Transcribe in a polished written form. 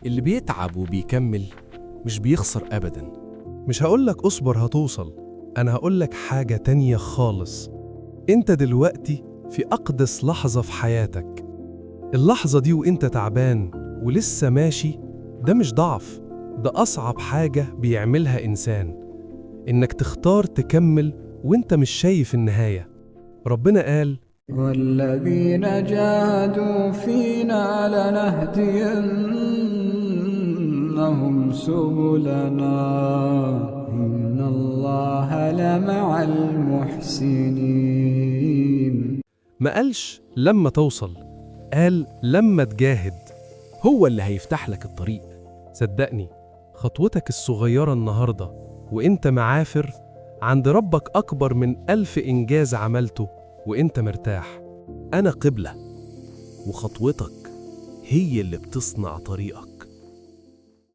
اللي بيتعب وبيكمل مش بيخسر أبداً. مش هقولك أصبر هتوصل، أنا هقولك حاجة تانية خالص. أنت دلوقتي في أقدس لحظة في حياتك. اللحظة دي وأنت تعبان ولسه ماشي، ده مش ضعف، ده أصعب حاجة بيعملها إنسان، إنك تختار تكمل وأنت مش شايف النهاية. ربنا قال: والذين جاهدوا فينا لنهدينهم سبلنا إن الله لمع المحسنين. ما قالش لما توصل، قال لما تجاهد. هو اللي هيفتح لك الطريق. صدقني، خطوتك الصغيرة النهاردة وإنت معافر عند ربك أكبر من 1000 إنجاز عملته وإنت مرتاح. أنا قبلة، وخطوتك هي اللي بتصنع طريقك.